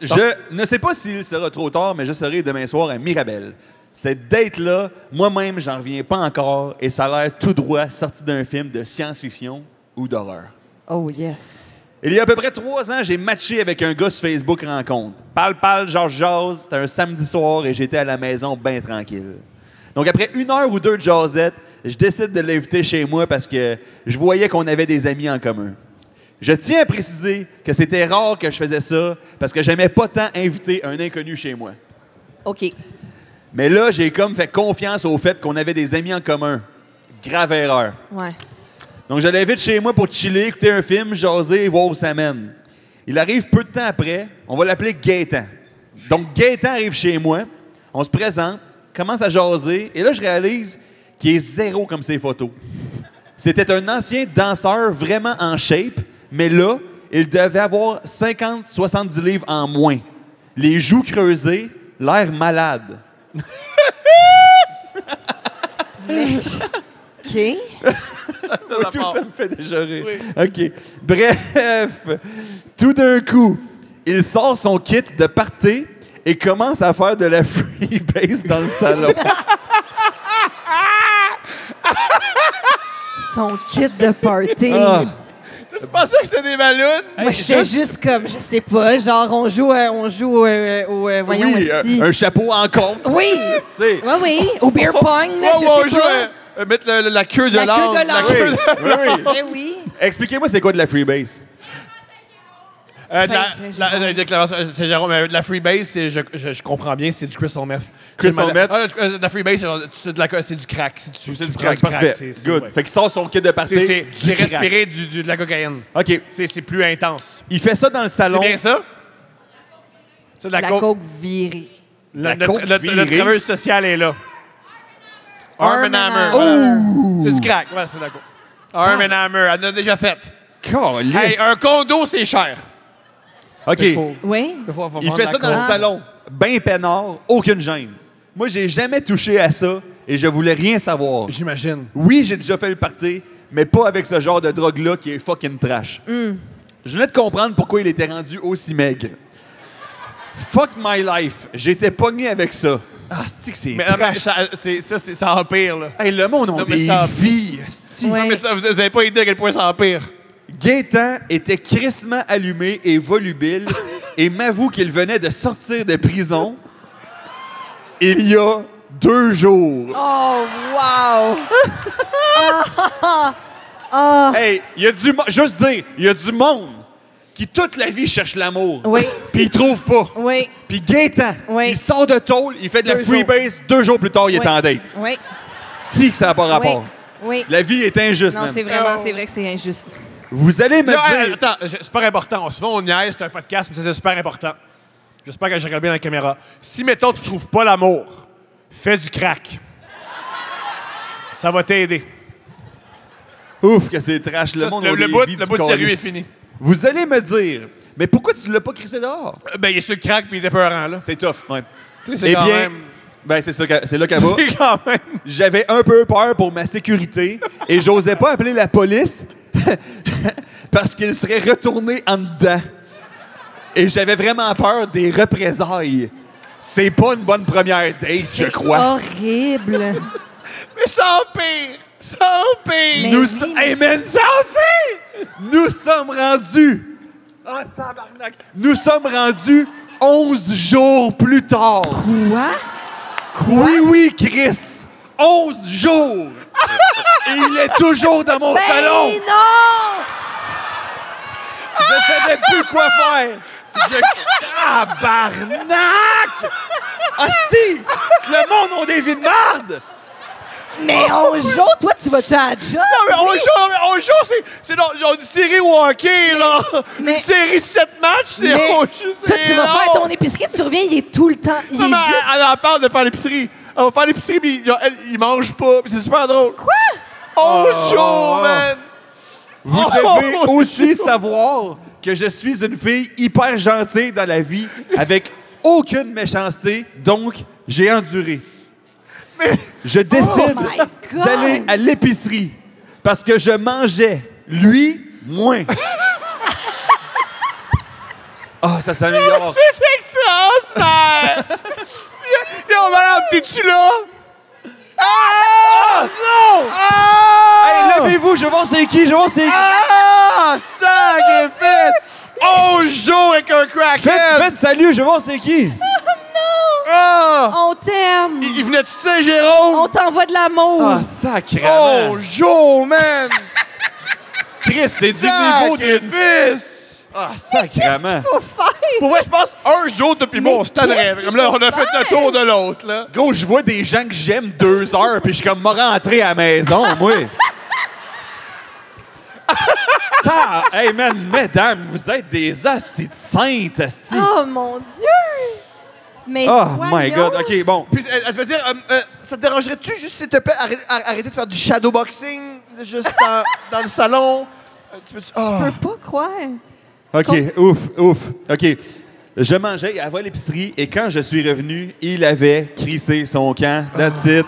Je ne sais pas s'il sera trop tard, mais je serai demain soir à Mirabel. Cette date-là, moi-même, j'en reviens pas encore et ça a l'air tout droit sorti d'un film de science-fiction ou d'horreur. Oh, yes. Il y a à peu près 3 ans, j'ai matché avec un gars sur Facebook rencontre. Parle, jase. C'était un samedi soir et j'étais à la maison bien tranquille. Donc, après 1 heure ou 2 de jasette, je décide de l'inviter chez moi parce que je voyais qu'on avait des amis en commun. Je tiens à préciser que c'était rare que je faisais ça parce que j'aimais pas tant inviter un inconnu chez moi. OK. Mais là, j'ai comme fait confiance au fait qu'on avait des amis en commun. Grave erreur. Ouais. Donc, je l'invite chez moi pour chiller, écouter un film, jaser et voir où ça mène. Il arrive peu de temps après. On va l'appeler Gaétan. Donc, Gaétan arrive chez moi. On se présente, commence à jaser. Et là, je réalise qu'il est zéro comme ses photos. C'était un ancien danseur vraiment en shape, mais là, il devait avoir 50-70 livres en moins. Les joues creusées, l'air malade. OK. Tout ça me fait déjà rire. Oui. OK. Bref, tout d'un coup, il sort son kit de party et commence à faire de la freebase dans le salon. Son kit de party. Ah. Tu pensais que c'était des ballons? Moi, j'étais juste comme, je sais pas, genre, on joue voyons Oui, ici. un chapeau en cône. Oui. Tu sais. Oui. Au beer pong, là, je sais pas. Mettre la queue de La l'âne. queue de l'âne. Oui. Eh oui. Expliquez-moi c'est quoi de la freebase. La déclaration Saint-Jérôme, de la freebase, je comprends bien, c'est du crystal meth. Crystal meth? De la freebase, c'est du crack. C'est du crack, parfait. Good. Ouais. Fait qu'il sort son kit de party. C'est respirer de la cocaïne. OK. C'est plus intense. Il fait ça dans le salon. C'est bien ça? C'est de La coke virée. Le travailleuse sociale est là. Arm and Hammer. Oh! C'est du crack. Ouais, c'est d'accord. Arm and Hammer, elle en a déjà fait. Calisse. Hey, un condo, c'est cher. OK. Oui. Il fait ça dans le salon. Ben peinard, aucune gêne. Moi, j'ai jamais touché à ça et je voulais rien savoir. J'imagine. Oui, j'ai déjà fait le party, mais pas avec ce genre de drogue-là qui est fucking trash. Je venais de comprendre pourquoi il était rendu aussi maigre. Fuck my life. J'étais pogné avec ça. Ah, c'est trash. Ça empire, là. Hey, le monde a des vies. asti. Ouais. Non, mais ça, vous n'avez pas idée à quel point ça empire. Gaétan était crissement allumé et volubile et m'avoue qu'il venait de sortir de prison il y a 2 jours. Oh, wow. Hey, il y a juste dire, il y a du monde qui toute la vie cherche l'amour. Oui. Puis il trouve pas. Oui. Puis Gaétan, Oui. il sort de tôle, il fait de la 2 freebase, 2 jours plus tard, il est en date. Oui. Si que ça n'a pas rapport. Oui. La vie est injuste, Non, man. c'est vrai que c'est injuste. Vous allez me Non, dire... attends, c'est super important. Souvent, on niaise, c'est un podcast, mais ça, c'est super important. J'espère que je regarde bien dans la caméra. Si, mettons, tu trouves pas l'amour, fais du crack. Ça va t'aider. Ouf, que c'est trash. Le monde a des vies Le du bout de sérieux est calice. fini. Vous allez me dire, mais pourquoi tu l'as pas crissé dehors? Ben, il est sur le crack, puis il est épeurant, là. C'est tough, ouais. Tu sais, c'est Eh quand bien, même... ben c'est là qu'elle va. C'est quand même... J'avais un peu peur pour ma sécurité et j'osais pas appeler la police parce qu'il serait retourné en dedans. Et j'avais vraiment peur des représailles. C'est pas une bonne première date, je crois. Horrible. Mais ça empire! Ça empire! Mais oui, Hey man, ça en fait! Nous sommes rendus... Ah, tabarnak! Nous sommes rendus 11 jours plus tard. Quoi? Oui, Chris! 11 jours! Et il est toujours dans mon salon! Ben non! Je savais plus quoi faire! Tabarnak! Hostie! Le monde a des vies de merde! Mais 11 jours, toi, tu vas-tu à la job? Non, mais on joue, c'est dans une série au hockey, là! Mais- Une série de 7 matchs, c'est Mais on joue, toi, tu vas long. faire ton épicerie, tu reviens, il est tout le temps. Il Non, est mais juste... elle en parle de faire l'épicerie. Elle va faire l'épicerie, puis genre, il mange pas, puis c'est super drôle. Quoi? 11 jours, man! Vous devez aussi savoir que je suis une fille hyper gentille dans la vie, avec aucune méchanceté, donc j'ai enduré. Je décide my God! d'aller à l'épicerie parce que je mangeais, lui, moins. Ah, ça s'améliore. C'est extraordinaire! Yo, madame, t'es-tu là? Ah! Non! Ah! Hey, levez-vous, je vais voir c'est qui, Ah! Sacrifice! 11 jours avec un crackhead! Faites salut, je vais voir c'est qui. Ah! On t'aime. Il venait de Saint-Jérôme? On t'envoie de l'amour. Ah, sacrément. 11 jours, man! Chris, c'est du niveau de... Sacrifice! Ah, sacrément. Faut faire. Pour vrai, je pense un jour depuis moi, on se tannerait. Comme là, on a fait le tour de l'autre, là. Gros, je vois des gens que j'aime 2 heures, puis je suis comme m'a rentré à la maison, moi. Hey, man, mesdames, vous êtes des astis de saintes, astis. Oh, mon Dieu. Mais Oh voyons. my God, OK, bon. Puis, elle veut dire, ça te dérangerait-tu, juste s'il te plaît, arrêter de faire du shadowboxing, juste dans le salon? Tu peux-tu... Je peux pas croire. OK, ouf. OK. Je mangeais, elle va à l'épicerie, et quand je suis revenu, il avait crissé son camp. That's it.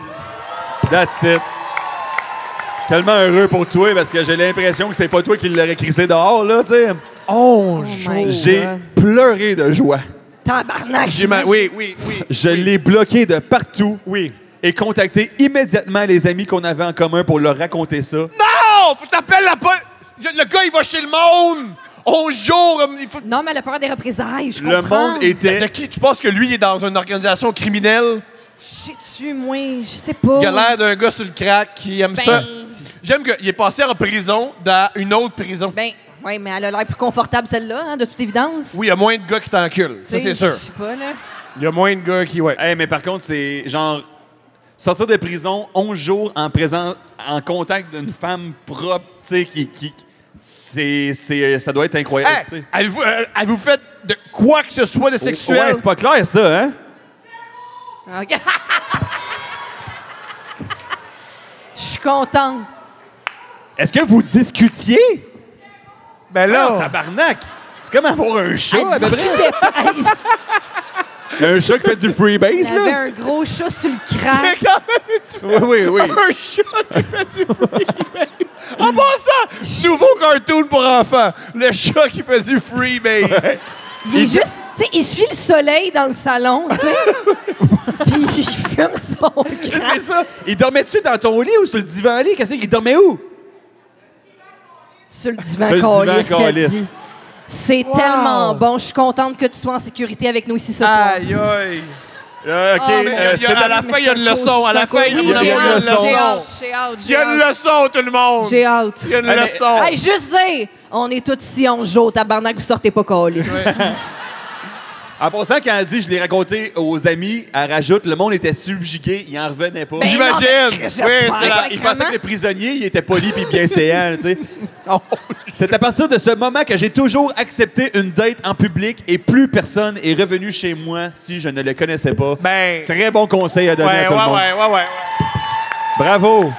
Tellement heureux pour toi, parce que j'ai l'impression que c'est pas toi qui l'aurais crissé dehors, là, tu sais. 11 my jours. God. J'ai pleuré de joie. Tabarnak. Oui. Je l'ai bloqué de partout Oui. et contacté immédiatement les amis qu'on avait en commun pour leur raconter ça. Non! Faut t'appeler la police! Le gars, il va chez le monde! 11 jours! Il faut... Non, mais elle a peur des représailles, je Le comprends. monde était... De qui? Tu penses que lui, il est dans une organisation criminelle? Sais-tu, moi, je sais pas. Il a l'air d'un gars sur le crack qui aime Ben- ça. J'aime qu'il est passé en prison dans une autre prison. Ben, oui, mais elle a l'air plus confortable, celle-là, hein, de toute évidence. Oui, il y a moins de gars qui t'enculent. Ça, Tu sais, c'est sûr. Je sais pas, là. Il y a moins de gars qui... Ouais. Hey, mais par contre, c'est genre... Sortir de prison 11 jours en contact d'une femme propre, tu sais, ça doit être incroyable, Hey, tu sais. avez-vous fait de quoi que ce soit de sexuel? Ouais, c'est pas clair, ça, hein? OK. Je suis contente. Est-ce que vous discutiez? Ben Non, là... tabarnak! C'est comme avoir un chat, à Elle peu près. discutait pas. Un chat qui fait du freebase, Elle avait là? un gros chat sur le crack. Oui. Un chat qui fait du freebase. En passant, nouveau cartoon pour enfants. Le chat qui fait du freebase. Il est juste... Tu sais, il suit le soleil dans le salon, tu sais. Puis il fume son C'est crack. ça. Il dormait-tu dans ton lit ou sur le divan-lit? Qu'est-ce qu'il dormait où? Sur le divan, Sur le divan, câlisse, qu'elle câlisse. dit. C'est tellement bon. Je suis contente que tu sois en sécurité avec nous ici ce soir. Aïe, aïe. OK, Ah, mais c'est à la fin, il y a une leçon. À la fin, il Oui, y a j'ai une hâte, leçon. j'ai hâte, j'ai hâte, Il y a une leçon, tout le monde. j'ai hâte. Il y a une Ah, mais- leçon. Hey, juste dire, on est tous ici en jour, tabarnak, vous sortez pas câlisse. En passant, quand elle dit « je l'ai raconté aux amis », elle rajoute « le monde était subjugué, il en revenait pas Ben, J'imagine. non, mais Oui, j'espère. c'est la... Il pensait que les prisonniers, ils étaient polis puis bienséants, tu sais. C'est à partir de ce moment que j'ai toujours accepté une date en public et plus personne est revenu chez moi si je ne le connaissais pas. Ben... Très bon conseil à donner à Ouais, tout le monde. ouais. Bravo!